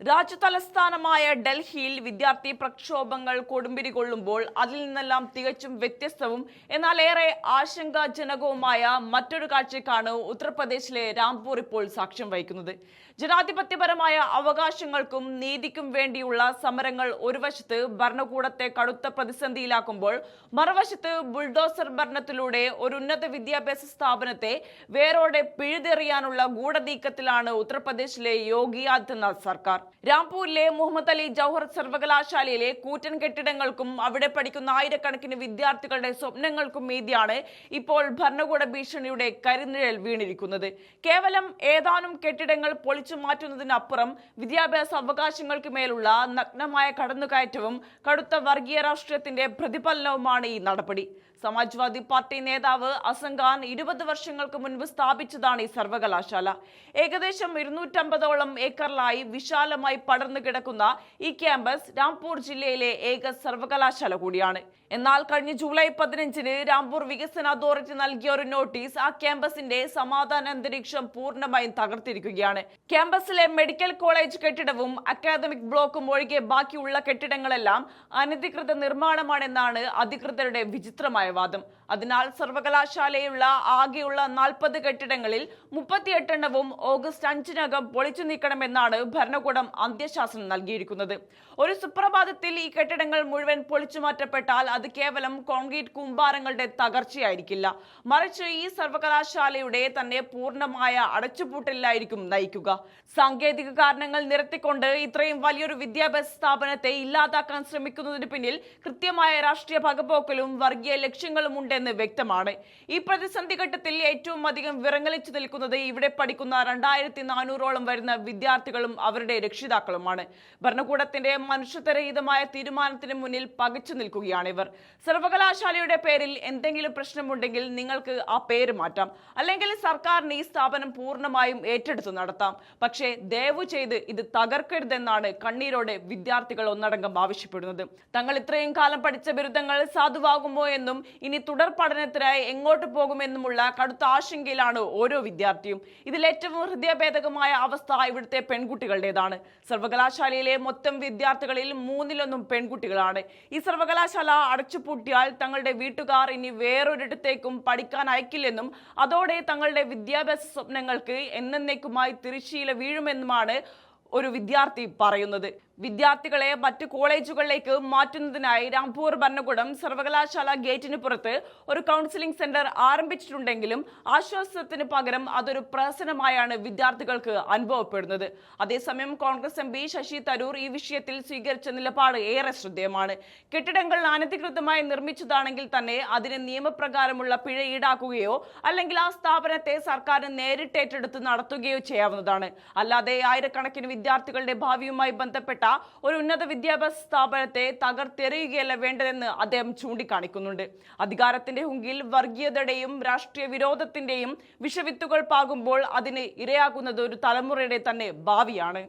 രാജ്യതലസ്ഥാനമായ ഡൽഹിയിൽ വിദ്യാർത്ഥി പ്രക്ഷോഭങ്ങൾ കൊടുമ്പിരി കൊള്ളുമ്പോൾ അതിൽ നിന്നെല്ലാം തികച്ചും വ്യത്യസ്തവും എന്നാൽ ഏറെ ആശങ്കാജനകവുമായ മറ്റൊരു കാഴ്ചയ്ക്കാണ് ഉത്തർപ്രദേശിലെ രാംപൂർ ഇപ്പോൾ സാക്ഷ്യം വഹിക്കുന്നത്. ജനാധിപത്യപരമായ അവകാശങ്ങൾക്കും നീതിക്കും വേണ്ടിയുള്ള സമരങ്ങൾ ഒരു വശത്ത് ഭരണകൂടത്തെ കടുത്ത പ്രതിസന്ധിയിലാക്കുമ്പോൾ മറുവശത്ത് ബുൾഡോസർ ഭരണത്തിലൂടെ ഒരു ഉന്നത വിദ്യാഭ്യാസ സ്ഥാപനത്തെ വേരോടെ പിഴുതെറിയാനുള്ള ഗൂഢനീക്കത്തിലാണ് ഉത്തർപ്രദേശിലെ യോഗി ആദിത്യനാഥ് സർക്കാർ. രാംപൂരിലെ മുഹമ്മദ് അലി ജൗഹർ സർവകലാശാലയിലെ കൂറ്റൻ കെട്ടിടങ്ങൾക്കും അവിടെ പഠിക്കുന്ന ആയിരക്കണക്കിന് വിദ്യാർത്ഥികളുടെ സ്വപ്നങ്ങൾക്കും മീതിയാണ് ഇപ്പോൾ ഭരണകൂട ഭീഷണിയുടെ കരിനിഴൽ വീണിരിക്കുന്നത്. കേവലം ഏതാനും കെട്ടിടങ്ങൾ പൊളിച്ചു മാറ്റുന്നതിനപ്പുറം വിദ്യാഭ്യാസ അവകാശങ്ങൾക്ക് മേലുള്ള നഗ്നമായ കടന്നുകയറ്റവും കടുത്ത വർഗീയ രാഷ്ട്രീയത്തിന്റെ പ്രതിഫലനവുമാണ് ഈ നടപടി. സമാജ്വാദി പാർട്ടി നേതാവ് അസംഖാൻ 20 വർഷങ്ങൾക്ക് മുൻപ് സ്ഥാപിച്ചതാണ് ഈ സർവകലാശാല. ഏകദേശം 250ഓളം ഏക്കറിലായി വിശാലമായി പടർന്നു കിടക്കുന്ന ഈ ക്യാമ്പസ് രാംപൂർ ജില്ലയിലെ ഏക സർവകലാശാല കൂടിയാണ്. എന്നാൽ കഴിഞ്ഞ ജൂലൈ 15-ന് രാംപൂർ വികസന അതോറിറ്റി നൽകിയ ഒരു നോട്ടീസ് ആ ക്യാമ്പസിന്റെ സമാധാന അന്തരീക്ഷം പൂർണ്ണമായും തകർത്തിരിക്കുകയാണ്. ക്യാമ്പസിലെ മെഡിക്കൽ കോളേജ് കെട്ടിടവും അക്കാദമിക് ബ്ലോക്കും ഒഴികെ ബാക്കിയുള്ള കെട്ടിടങ്ങളെല്ലാം അനധികൃത നിർമ്മാണമാണെന്നാണ് അധികൃതരുടെ വിചിത്രമായ വാദം. അതിനാൽ സർവകലാശാലയുള്ള ആകെയുള്ള 40 കെട്ടിടങ്ങളിൽ 38 എണ്ണവും ഓഗസ്റ്റ് 5-നകം പൊളിച്ചു നീക്കണമെന്നാണ് ഭരണകൂടം അന്ത്യശാസനം നൽകിയിരിക്കുന്നത്. ഒരു സുപ്രഭാതത്തിൽ ഈ കെട്ടിടങ്ങൾ മുഴുവൻ പൊളിച്ചു മാറ്റപ്പെട്ടാൽ അത് കേവലം കോൺക്രീറ്റ് കൂമ്പാരങ്ങളുടെ തകർച്ചയായിരിക്കില്ല, മറിച്ച് ഈ സർവകലാശാലയുടെ തന്നെ പൂർണ്ണമായ അടച്ചുപൂട്ടലിലായിരിക്കും നയിക്കുക. സാങ്കേതിക കാരണങ്ങൾ നിരത്തിക്കൊണ്ട് ഇത്രയും വലിയൊരു വിദ്യാഭ്യാസ സ്ഥാപനത്തെ ഇല്ലാതാക്കാൻ ശ്രമിക്കുന്നതിന് പിന്നിൽ കൃത്യമായ രാഷ്ട്രീയ പകപോക്കലും വർഗീയ ലക്ഷ്യങ്ങളും ഉണ്ടെന്ന് വ്യക്തമാണ്. ഈ പ്രതിസന്ധി ഘട്ടത്തിൽ ഏറ്റവും അധികം വിറങ്ങലിച്ചു നിൽക്കുന്നത് ഇവിടെ പഠിക്കുന്ന 2400ഓളം വരുന്ന വിദ്യാർത്ഥികളും അവരുടെ രക്ഷിതാക്കളുമാണ്. ഭരണകൂടത്തിന്റെ മനുഷ്യത്വരഹിതമായ തീരുമാനത്തിന് മുന്നിൽ പകച്ചു നിൽക്കുകയാണ് ഇവർ. സർവകലാശാലയുടെ പേരിൽ എന്തെങ്കിലും പ്രശ്നമുണ്ടെങ്കിൽ നിങ്ങൾക്ക് ആ പേര് മാറ്റാം, അല്ലെങ്കിൽ സർക്കാരിന് ഈ സ്ഥാപനം പൂർണ്ണമായും ഏറ്റെടുത്ത് നടത്താം. പക്ഷേ ദയവു ചെയ്ത് ഇത് തകർക്കരുതെന്നാണ് കണ്ണീരോടെ വിദ്യാർത്ഥികൾ ഒന്നടങ്കം ആവശ്യപ്പെടുന്നത്. തങ്ങൾ ഇത്രയും കാലം പഠിച്ച ബിരുദങ്ങൾ സാധുവാകുമോ എന്നും ഇനി തുടർ പഠനത്തിനായി എങ്ങോട്ട് പോകുമെന്നുമുള്ള കടുത്ത ആശങ്കയിലാണ് ഓരോ വിദ്യാർത്ഥിയും. ഇതിൽ ഏറ്റവും ഹൃദയഭേദകമായ അവസ്ഥ ഇവിടുത്തെ പെൺകുട്ടികളുടേതാണ്. സർവകലാശാലയിലെ മൊത്തം വിദ്യാർത്ഥികളിൽ 3-1 പെൺകുട്ടികളാണ്. ഈ സർവകലാശാല അടച്ചുപൂട്ടിയാൽ തങ്ങളുടെ വീട്ടുകാർ ഇനി വേറൊരിടത്തേക്കും പഠിക്കാൻ അയക്കില്ലെന്നും അതോടെ തങ്ങളുടെ വിദ്യാഭ്യാസ സ്വപ്നങ്ങൾക്ക് എന്നേക്കുമായി തിരശ്ശീല വീഴുമെന്നുമാണ് ഒരു വിദ്യാർത്ഥി പറയുന്നത്. വിദ്യാർത്ഥികളെ മറ്റു കോളേജുകളിലേക്ക് മാറ്റുന്നതിനായി രാംപൂർ ഭരണകൂടം സർവകലാശാല ഗേറ്റിന് പുറത്ത് ഒരു കൗൺസിലിംഗ് സെന്റർ ആരംഭിച്ചിട്ടുണ്ടെങ്കിലും ആശ്വാസത്തിന് പകരം അതൊരു പ്രഹസനമായാണ് വിദ്യാർത്ഥികൾക്ക് അനുഭവപ്പെടുന്നത്. അതേസമയം കോൺഗ്രസ് എം പി ശശി തരൂർ ഈ വിഷയത്തിൽ സ്വീകരിച്ച നിലപാട് ഏറെ ശ്രദ്ധേയമാണ്. കെട്ടിടങ്ങൾ അനധികൃതമായി നിർമ്മിച്ചതാണെങ്കിൽ തന്നെ അതിന് നിയമപ്രകാരമുള്ള പിഴ ഈടാക്കുകയോ അല്ലെങ്കിൽ ആ സ്ഥാപനത്തെ സർക്കാരിന് നേരിട്ട് ഏറ്റെടുത്ത് നടത്തുകയോ ചെയ്യാവുന്നതാണ്. അല്ലാതെ ആയിരക്കണക്കിന് വിദ്യാർത്ഥികളുടെ ഭാവിയുമായി ബന്ധപ്പെട്ട ഒരു ഉന്നത വിദ്യാഭ്യാസ സ്ഥാപനത്തെ തകർത്തെറിയുകയല്ല വേണ്ടതെന്ന് അദ്ദേഹം ചൂണ്ടിക്കാണിക്കുന്നുണ്ട്. അധികാരത്തിന്റെ ഹുങ്കിൽ വർഗീയതയുടെയും രാഷ്ട്രീയ വിരോധത്തിന്റെയും വിഷവിത്തുകൾ പാകുമ്പോൾ അതിന് ഇരയാകുന്നത് ഒരു തലമുറയുടെ തന്നെ ഭാവിയാണ്.